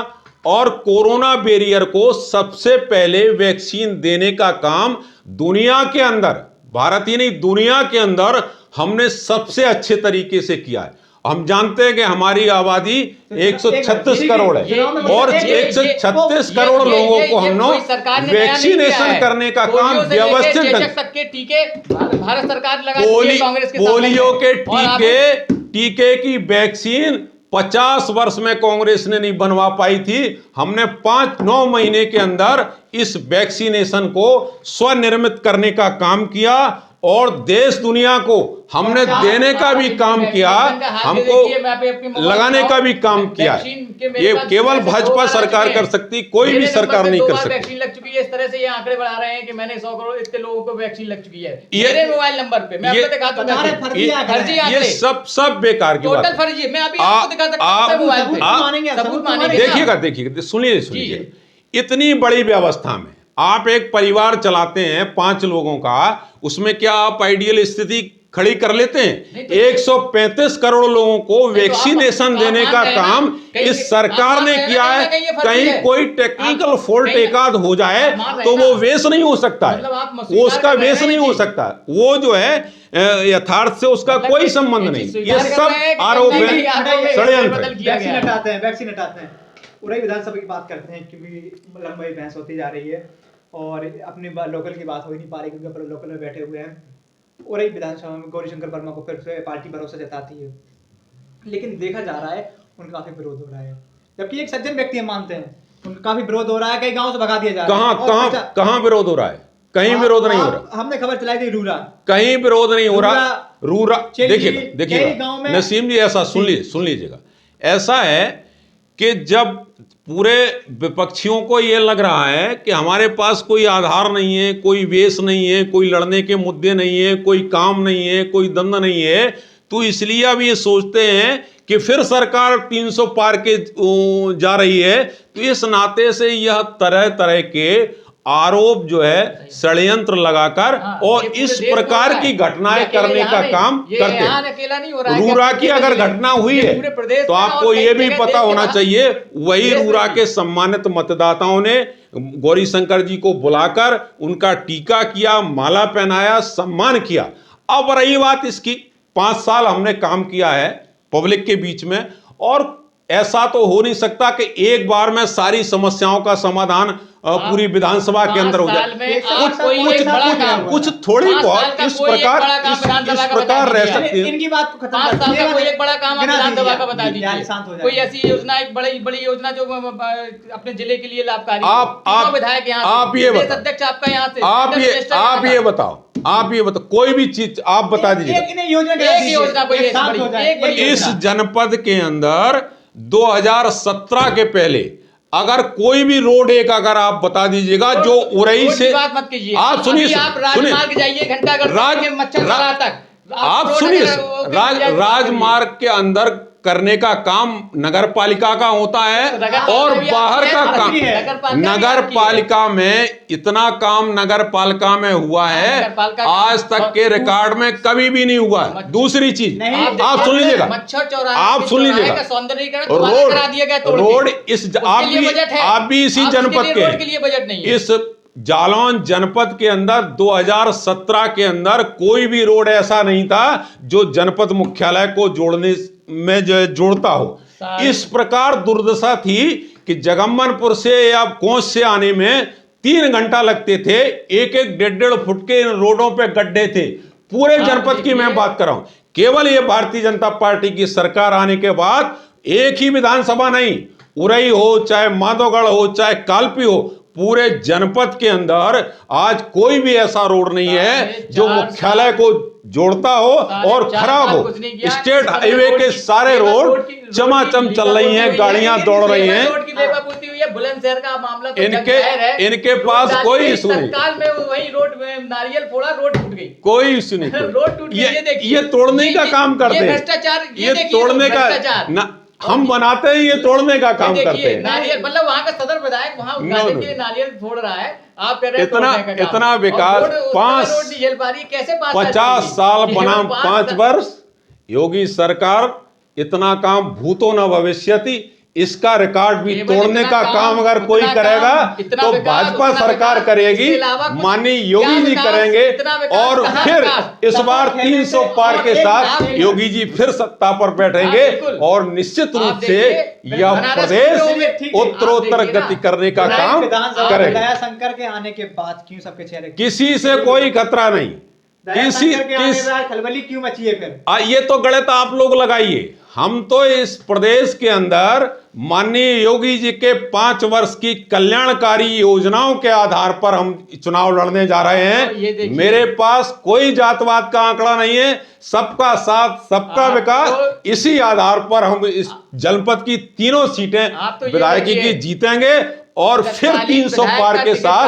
और कोरोना बैरियर को सबसे पहले वैक्सीन देने का काम दुनिया के अंदर, भारत ही नहीं दुनिया के अंदर हमने सबसे अच्छे तरीके से किया है। हम जानते हैं कि हमारी आबादी 136 करोड़ है और 136 करोड़ लोगों को हमने वैक्सीनेशन करने का काम व्यवस्थित भारत सरकार लगा, पोलियो के टीके की वैक्सीन 50 वर्ष में कांग्रेस ने नहीं बनवा पाई थी। हमने 5-9 महीने के अंदर इस वैक्सीनेशन को स्वनिर्मित करने का काम किया और देश दुनिया को हमने देने का भी काम किया, हमको लगाने का भी काम किया। ये केवल भाजपा सरकार कर सकती, कोई भी सरकार नहीं कर सकती। वैक्सीन लग चुकी है, इस तरह से ये आंकड़े बढ़ा रहे हैं कि मैंने 100 करोड़ इतने लोगों को वैक्सीन लग चुकी है मेरे मोबाइल नंबर पे। मैं आपको दिखाता हूं, ये सब बेकार की बात है। टोटल फर्जी। मैं अभी आपको दिखा सकता हूं मोबाइल पे, सबूत मानेंगे। देखिएगा, सुनिए, इतनी बड़ी व्यवस्था में आप एक परिवार चलाते हैं 5 लोगों का, उसमें क्या आप आइडियल स्थिति खड़ी कर लेते हैं। 135 करोड़ लोगों को वैक्सीनेशन देने का काम इस सरकार ने किया है। कहीं कोई टेक्निकल फॉल्ट एकाध हो जाए तो वो वेस्ट नहीं हो सकता है, वो उसका वेस्ट नहीं हो सकता, वो जो है यथार्थ से उसका कोई संबंध नहीं। ये सब आरोप है, षड्यंत्र। वैक्सीन हटाते हैं। उड़ई विधानसभा की बात करते हैं क्योंकि लंबी बहस होती जा रही है और अपनी लोकल की बात हो ही नहीं पा रही क्योंकि अपन लोकल में बैठे हुए हैं। उड़ई विधानसभा में गौरीशंकर वर्मा को फिर से पार्टी भरोसा जताती है, लेकिन देखा जा रहा है उनका काफी विरोध हो रहा है, जबकि एक सज्जन व्यक्ति हम मानते हैं उनका काफी विरोध हो रहा है, कई गांव से भगा दिया जा रहा है। कहां विरोध हो रहा है? कहीं विरोध नहीं हो रहा। हमने खबर चलाई थी रूरा, कहीं विरोध नहीं हो रहा। रूरा देखिए गांव में नसीम जी, ऐसा सुन लीजिएगा, ऐसा है कि जब पूरे विपक्षियों को यह लग रहा है कि हमारे पास कोई आधार नहीं है, कोई वेश नहीं है, कोई लड़ने के मुद्दे नहीं है, कोई काम नहीं है, कोई दंड नहीं है, तो इसलिए अब ये सोचते हैं कि फिर सरकार 300 पार के जा रही है। तो इस नाते से यह तरह तरह के आरोप जो है षड्यंत्र लगाकर और इस प्रकार की घटनाएं करने का काम करते हैं। रूरा की अगर घटना हुई है तो आपको ये भी पता होना चाहिए, वही रूरा के सम्मानित मतदाताओं ने गौरीशंकर जी को बुलाकर उनका टीका किया, माला पहनाया, सम्मान किया। अब रही बात इसकी, 5 साल हमने काम किया है पब्लिक के बीच में, और ऐसा तो हो नहीं सकता कि एक बार में सारी समस्याओं का समाधान पूरी विधानसभा के अंदर हो जाए। कुछ थोड़ी बहुत इस प्रकार रह सकती है। इनकी बात को खत्म 5 साल का कोई एक बड़ा काम विधानसभा का बता दीजिए, कोई ऐसी योजना, एक बड़ी योजना जो अपने जिले के लिए लाभकारी। विधायक यहाँ, आप ये बताओ, अध्यक्ष आपका यहाँ से, आप ये बताओ कोई भी चीज आप बता दीजिए। इस जनपद के अंदर 2017 के पहले अगर कोई भी रोड एक अगर आप बता दीजिएगा जो उड़ई से, बात मत कीजिए, आप सुनिए, आप राजमार्ग जाइए घंटाघर के मच्छरसरा तक, आप सुनिए, राजमार्ग के अंदर करने का काम नगर पालिका का होता है और बाहर का काम नगर पालिका में, इतना काम नगर पालिका में हुआ है आज तक के रिकॉर्ड में कभी भी नहीं हुआ। दूसरी चीज आप सुन लीजिएगा, आप सुन लीजिएगा, रोड इस आप भी इसी जनपद के, इस जालौन जनपद के अंदर 2017 के अंदर कोई भी रोड ऐसा नहीं था जो जनपद मुख्यालय को जोड़ने में जो जोड़ता हो। इस प्रकार दुर्दशा थी कि जगम्मनपुर से या कोंच से आने में 3 घंटा लगते थे, एक 1.5 फुट के रोडों पे गड्ढे थे। पूरे जनपद की मैं बात कर रहा हूं। केवल ये भारतीय जनता पार्टी की सरकार आने के बाद एक ही विधानसभा नहीं, उड़ई हो चाहे माधोगढ़ हो चाहे कालपी हो, पूरे जनपद के अंदर आज कोई भी ऐसा रोड नहीं है जो मुख्यालय को जोड़ता हो और खराब हो। स्टेट हाईवे के सारे रोड चमाचम चल रही हैं, गाड़ियां दौड़ रही हैं। बुलंदशहर का मामला तो इनके पास कोई इशू नहीं। में वही रोड में नारियल फोड़ा, रोड टूट गई, कोई इशू नहीं। रोड टूट गई, ये तोड़ने का काम करते हैं, भ्रष्टाचार, ये तोड़ने का हम बनाते हैं, ये तोड़ने का काम करते हैं। नारियल मतलब वहाँ का सदर विधायक वहाँ उद्घाटन के लिए नारियल फोड़ रहा है, आप कह रहे हैं इतना विकास 50 साल बनाम 5 वर्ष योगी सरकार, इतना काम भूतो न भविष्यति, इसका रिकॉर्ड भी तोड़ने का काम अगर कोई करेगा तो भाजपा सरकार करेगी, माननीय योगी जी करेंगे और फिर इस बार 300 पार के साथ योगी जी फिर सत्ता पर बैठेंगे और निश्चित रूप से यह प्रदेश उत्तरोत्तर गति करने का काम करेगा। शंकर के आने के बाद क्यों सबके चेहरे, किसी से कोई खतरा नहीं, खलबली क्यों मची है फिर? ये तो गलत आप लोग लगाइए। हम तो इस प्रदेश के अंदर माननीय योगी जी के 5 वर्ष की कल्याणकारी योजनाओं के आधार पर हम चुनाव लड़ने जा रहे हैं। मेरे पास कोई जातवाद का आंकड़ा नहीं है, सबका साथ सबका विकास, इसी आधार पर हम इस जनपद की 3 सीटें विधायकी की जीतेंगे और फिर 300 पार के साथ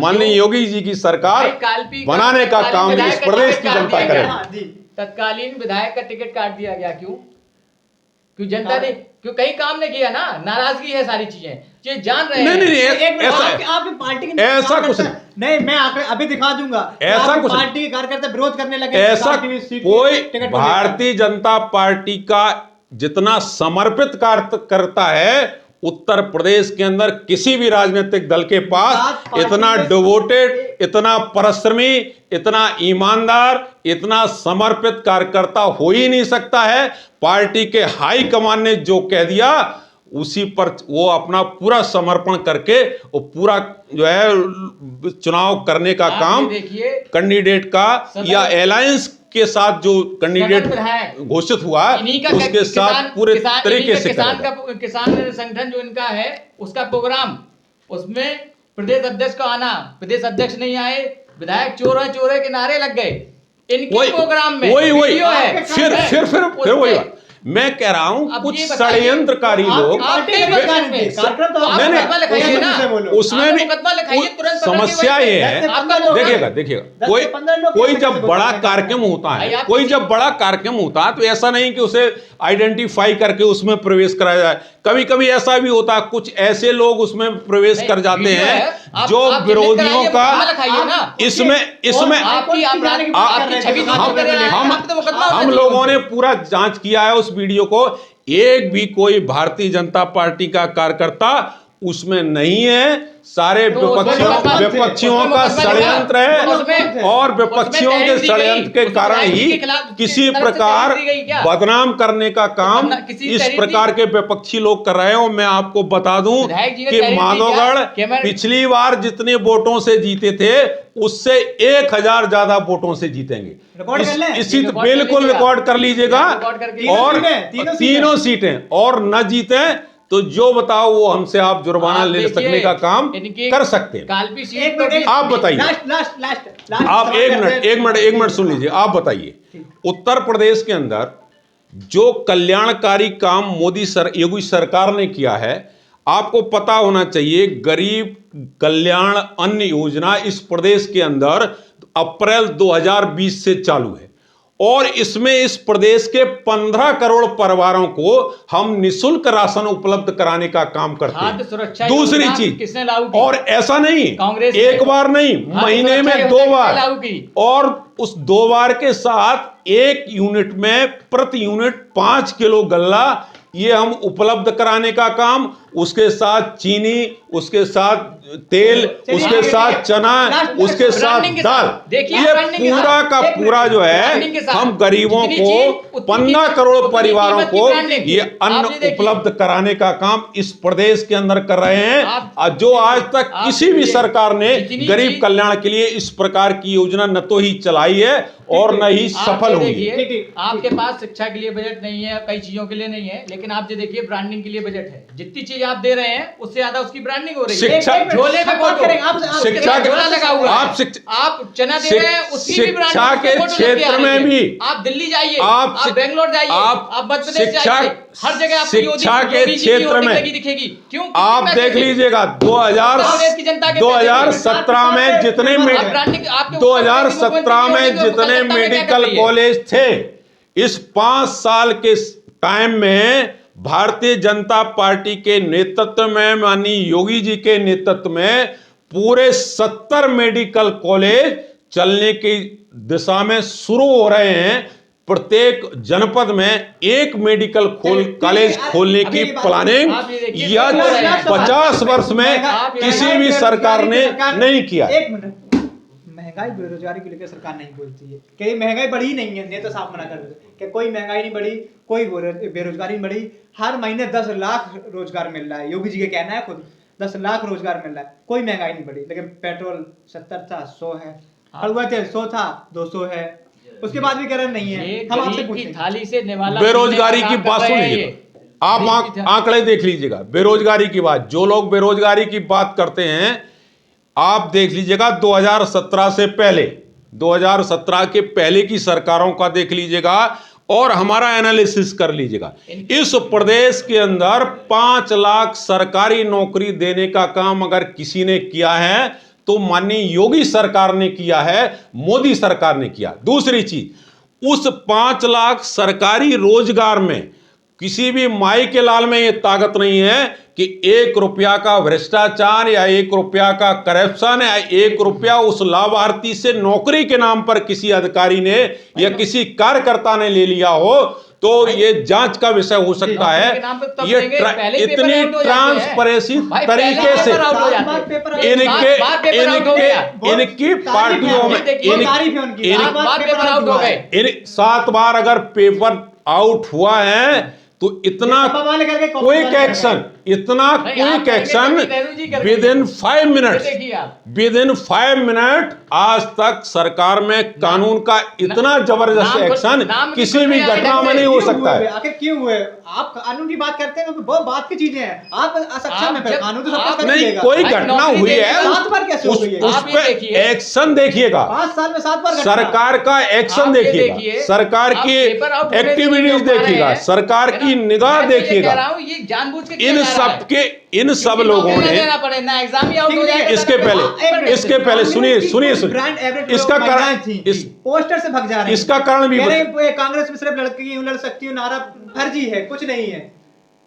माननीय योगी जी की सरकार बनाने का काम इस प्रदेश की जनता करेगी। तत्कालीन विधायक का टिकट काट दिया गया, क्यों जनता ने, क्यों कहीं काम नहीं किया ना, नाराजगी है, सारी चीजें। ये जान रहे नहीं हैं। नहीं एक मिनट, ऐसा आपकी पार्टी के ऐसा कुछ नहीं, मैं आंकड़े अभी दिखा दूंगा। ऐसा आपकी कुछ पार्टी के कार्यकर्ता विरोध करने लगे, ऐसा किसान की सीट की कोई टिकट को लेकर। भारतीय जनता पार्टी का जितना समर्पित कार्य करता है उत्तर प्रदेश के अंदर किसी भी राजनीतिक दल के पास इतना डिवोटेड, इतना परिश्रमी, इतना ईमानदार, इतना समर्पित कार्यकर्ता हो ही नहीं सकता है। पार्टी के हाई कमान ने जो कह दिया उसी पर वो अपना पूरा समर्पण करके वो पूरा जो है चुनाव करने का काम देखिए कैंडिडेट का या अलायंस के साथ जो कैंडिडेट घोषित हुआ उसके साथ पूरे तरीके से करेगा। किसान संगठन जो इनका है उसका प्रोग्राम, उसमें प्रदेश अध्यक्ष को आना, प्रदेश अध्यक्ष नहीं आए, विधायक चोर है के नारे लग गए इनके प्रोग्राम में। वही वीडियो है। फिर वही बात मैं कह रहा हूं, कुछ षड्यंत्रकारी लोग उसमें भी समस्या ये है। देखिएगा कोई जब बड़ा कार्यक्रम होता है, कोई जब बड़ा कार्यक्रम होता है तो ऐसा नहीं कि उसे आइडेंटिफाई करके उसमें प्रवेश कराया जाए। कभी कभी ऐसा भी होता है कुछ ऐसे लोग उसमें प्रवेश कर जाते हैं जो विरोधियों का हम लोगों ने पूरा जांच किया है उस वीडियो को। एक भी कोई भारतीय जनता पार्टी का कार्यकर्ता उसमें नहीं है। सारे विपक्षियों का षड्यंत्र है और विपक्षियों के षड्यंत्र के कारण ही किसी प्रकार बदनाम करने का काम इस प्रकार के विपक्षी लोग कर रहे हो। मैं आपको बता दूं कि माधोगढ़ पिछली बार जितने वोटों से जीते थे उससे 1000 ज्यादा वोटों से जीतेंगे। इसी बिल्कुल रिकॉर्ड कर लीजिएगा। और तीनों सीटें और न जीते तो जो बताओ वो हमसे आप जुर्माना ले सकने का काम कर सकते हैं। आप बताइए, आप एक मिनट सुन लीजिए। आप बताइए उत्तर प्रदेश के अंदर जो कल्याणकारी काम योगी सरकार ने किया है, आपको पता होना चाहिए गरीब कल्याण अन्न योजना इस प्रदेश के अंदर अप्रैल 2020 से चालू है और इसमें इस प्रदेश के 15 करोड़ परिवारों को हम निःशुल्क राशन उपलब्ध कराने का काम करते हैं। दूसरी चीज, किसने लागू की? और ऐसा नहीं कांग्रेस एक बार नहीं, महीने में 2 बार लागू की। और उस 2 बार के साथ 1 यूनिट में प्रति यूनिट 5 किलो गल्ला ये हम उपलब्ध कराने का काम, उसके साथ चीनी, उसके साथ तेल, उसके साथ चना, उसके साथ दाल, ये पूरा का पूरा जो है हम गरीबों को 15 करोड़ परिवारों को ये अन्न उपलब्ध कराने का काम इस प्रदेश के अंदर कर रहे हैं। जो आज तक किसी भी सरकार ने गरीब कल्याण के लिए इस प्रकार की योजना न तो ही चलाई है और न ही सफल हुई है। आपके पास शिक्षा के लिए बजट नहीं है, कई चीजों के लिए नहीं है, लेकिन आप जो देखिए ब्रांडिंग के लिए बजट है। जितनी चीज आप दे रहे हैं उससे ज्यादा उसकी ब्रांडिंग हो रही है। झोले में शिक्षा झोला लगा हुआ है, आप चना दे रहे हैं उसकी भी शिक्षा के क्षेत्र में भी आप दिल्ली जाइए, आप बेंगलोर जाइए, आप मध्य प्रदेश जाइए, हर जगह शिक्षा के क्षेत्र में दिखेगी। क्यों? आप देख लीजिएगा 2017 में जितने 2017 में जितने मेडिकल कॉलेज थे, इस 5 साल के टाइम में भारतीय जनता पार्टी के नेतृत्व में, माननीय योगी जी के नेतृत्व में पूरे 70 मेडिकल कॉलेज चलने की दिशा में शुरू हो रहे हैं। प्रत्येक जनपद में एक मेडिकल कॉलेज खोलने की प्लानिंग यह 50 वर्ष में किसी भी सरकार ने नहीं किया। एक मिनट, महंगाई बेरोजगारी को लेकर सरकार नहीं बोलती है कि महंगाई बढ़ी नहीं है, नेता साफ मना कर रहे हैं कि कोई महंगाई नहीं बढ़ी, कोई बेरोजगारी नहीं बढ़ी। हर महीने 10 लाख रोजगार मिल रहा है, योगी जी का कहना है खुद 10 लाख रोजगार मिल रहा है, कोई महंगाई नहीं बढ़ी। लेकिन पेट्रोल 70 था 100 है, कड़वा तेल 100 था 200 है, उसके बाद भी कह रहे नहीं है। हम आपसे पूछेंगे थाली से बेरोजगारी की बात सुनिए, आप आंकड़े देख लीजिएगा बेरोजगारी की बात। जो लोग बेरोजगारी की बात करते हैं आप देख लीजिएगा 2017 से पहले, 2017 के पहले की सरकारों का देख लीजिएगा और हमारा एनालिसिस कर लीजिएगा। इस प्रदेश के अंदर 5 लाख सरकारी नौकरी देने का काम अगर किसी ने किया है तो माननीय योगी सरकार ने किया है, मोदी सरकार ने किया। दूसरी चीज, उस 5 लाख सरकारी रोजगार में किसी भी माई के लाल में ये ताकत नहीं है कि 1 रुपया का भ्रष्टाचार या 1 रुपया का करप्शन या 1 रुपया उस लाभार्थी से नौकरी के नाम पर किसी अधिकारी ने या किसी कार्यकर्ता ने ले लिया हो तो ये जांच का विषय हो सकता है। ये इतनी ट्रांसपेरेंसी तरीके से इनकी पार्टियों में 7 बार अगर पेपर आउट हुआ है तो इतना quick action with in 5 minute आज तक सरकार में कानून का इतना जबरदस्त एक्शन किसी भी घटना में नहीं हो सकता है। आखिर क्यों हुए? आप कानून की बात करते हैं तो बहुत बात की चीजें हैं, आप असक्षम है। कानून तो सब नहीं, कोई घटना हुई है 7 बार कैसे हो गई है? उस पे एक्शन देखिएगा, 5 साल में 7 बार सरकार का एक्शन देखिएगा, सरकार की एक्टिविटीज देखिएगा, सरकार की निगाह देखिएगा। इन सब लोगों ने इसके पहले सुनिए इसका कारण पोस्टर से भग जा रहे हैं। इसका कारण भी कांग्रेस में सिर्फ लड़की लड़ सकती हूँ नारा फर्जी है, कुछ नहीं है,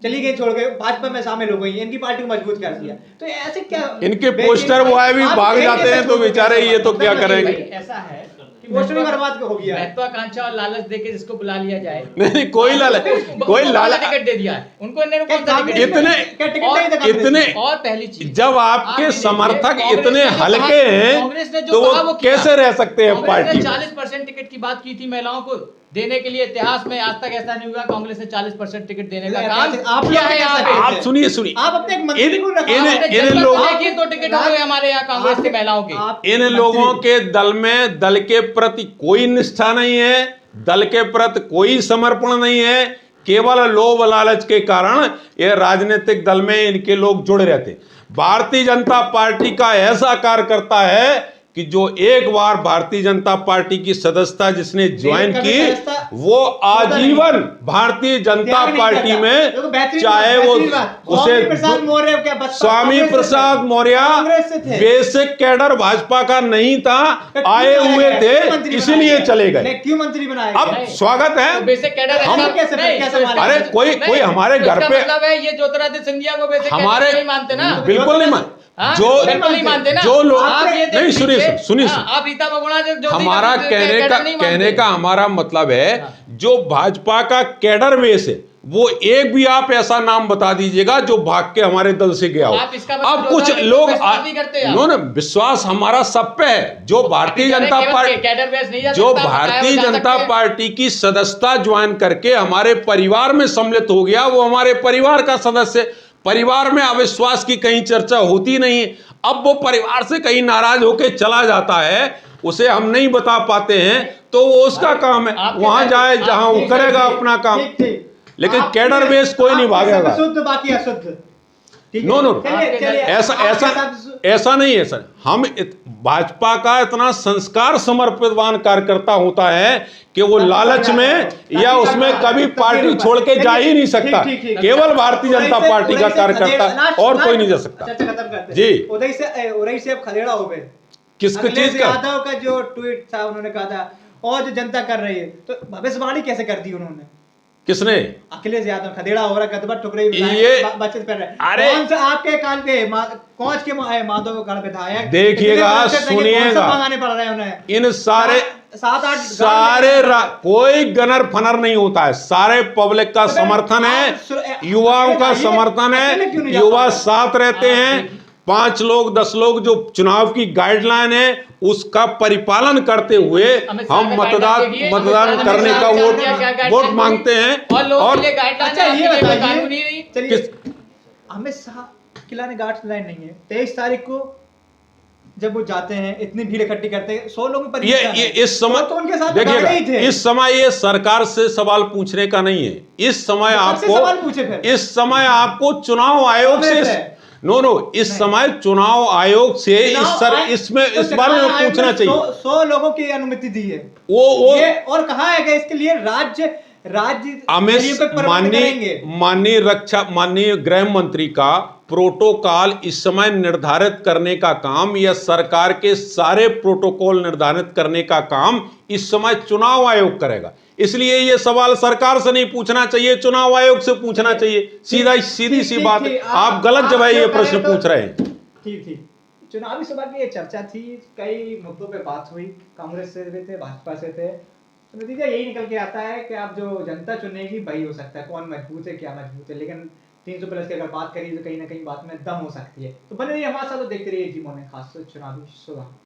चली गई छोड़ के भाजपा में शामिल हो गई, इनकी पार्टी को मजबूत कर दिया। तो ऐसे क्या इनके पोस्टर वो है भी भाग जाते हैं तो बेचारे ये तो क्या करेंगे। ऐसा है पोस्टर ही बर्बाद हो गया। महत्वाकांक्षा और लालच देके जिसको बुला लिया जाए, नहीं कोई लालच टिकट दे दिया है उनको, इतने और पहली चीज जब आपके समर्थक इतने हल्के हैं तो वो कैसे रह सकते हैं पार्टी? 40% टिकट की बात की थी महिलाओं को देने के लिए, इतिहास में आज तक ऐसा नहीं हुआ। कांग्रेस ने 40% टिकट देने का काम किया है। आप सुनिए आप अपने मंत्री को इन लोगों के 2 टिकट हो गए हमारे यहाँ कांग्रेस की महिलाओं के। इन लोगों के दल में दल के प्रति कोई निष्ठा नहीं है, दल के प्रति कोई समर्पण नहीं है, केवल लोभ लालच के कारण ये राजनीतिक दल में इनके लोग जुड़े रहते। भारतीय जनता पार्टी का ऐसा कार्यकर्ता है कि जो एक बार भारतीय जनता पार्टी की सदस्यता जिसने ज्वाइन की वो आजीवन भारतीय जनता पार्टी में, चाहे वो उसे स्वामी प्रसाद मौर्य बेसिक कैडर भाजपा का नहीं था, आए हुए थे इसलिए चले गए। क्यों मंत्री बनाए? अब स्वागत है बेसिक कैडर हम अरे कोई हमारे घर पे ये ज्योतिरादित्य सिंधिया को बेसिक हमारे नहीं मानते ना, बिल्कुल नहीं मानते। जो लोग नहीं सुनिए आप रीता बहुगुणा हमारा कहने का हमारा मतलब है जो भाजपा का कैडर बेस है वो एक भी आप ऐसा नाम बता दीजिएगा जो भाग के हमारे दल से गया हो। अब कुछ लोग उन्होंने विश्वास हमारा सब पे है। जो भारतीय जनता पार्टी की सदस्यता ज्वाइन करके हमारे परिवार में सम्मिलित हो गया वो हमारे परिवार का सदस्य। परिवार में अविश्वास की कहीं चर्चा होती नहीं। अब वो परिवार से कहीं नाराज होकर चला जाता है, उसे हम नहीं बता पाते हैं तो वो उसका काम है, वहां जाए जहां वो करेगा अपना काम, लेकिन कैडर बेस कोई नहीं भागेगा। शुद्ध बाकी अशुद्ध। नो ऐसा नहीं है सर। हम भाजपा का इतना संस्कार समर्पितवान कार्यकर्ता होता है कि वो लालच में या उसमें कभी पार्टी छोड़ के जा ही नहीं सकता। केवल भारतीय जनता पार्टी का कार्यकर्ता और कोई नहीं जा सकता। जी उरई से खदेड़ा हो गए। किस चीज का? यादव का जो ट्वीट था उन्होंने कहा था और जो जनता कर रही है, तो भविष्यवाणी कैसे कर दी उन्होंने? किसने? अखिलेश यादव खदेड़ा हो रहा, गदबा ठुक रही, ये बचत कर रहे हैं। अरे कौन सा आपके काल पे कौच के माधवगढ़ विधायक देखिएगा, सुनिएगा, मंगाने पड़ रहे हैं उन्हें। इन सारे 7-8 कोई गनर फनर नहीं होता है, सारे पब्लिक का समर्थन है, युवाओं का समर्थन है, युवा साथ रहते हैं। 5 लोग 10 लोग जो चुनाव की गाइडलाइन है उसका परिपालन करते हुए हम मतदान करने का वोट मांगते हैं। और अमित शाह किला ने गाइडलाइन नहीं है। 23 तारीख को जब वो जाते हैं इतनी भीड़ इकट्ठी करते हैं, 100 लोग ये इस समय तो उनके साथ देखिएगा, इस समय ये सरकार से सवाल पूछने का नहीं है। इस समय आपको चुनाव आयोग से इस समय चुनाव आयोग से इस बारे में पूछना चाहिए। 100 लोगों की अनुमति दी है वो और कहा है कि इसके लिए राज्य राज्य अमित स्तरीय पे प्रबंध करेंगे। माननीय गृह मंत्री का प्रोटोकॉल इस समय निर्धारित करने का काम या सरकार के सारे प्रोटोकॉल निर्धारित करने का काम इस समय चुनाव आयोग करेगा। इसलिए ये सवाल सरकार से नहीं पूछना चाहिए, चुनाव आयोग से पूछना चाहिए। सीधी सी बात, आप गलत जगह ये प्रश्न पूछ रहे हैं। ठीक। चुनावी सभा की ये चर्चा थी, कई मुद्दों पे बात हुई, कांग्रेस से भी थे, भाजपा से थे, तो नतीजा यही निकल के आता है कि आप जो जनता चुनेगी वही हो सकता है, कौन मजबूत है क्या मजबूत है। लेकिन 300 प्लस की अगर बात करी तो कहीं ना कहीं बात में दम हो सकती है। तो बने रहिए हमारे साथ, तो देखते रहिए जी मोने खास चुनावी सभा।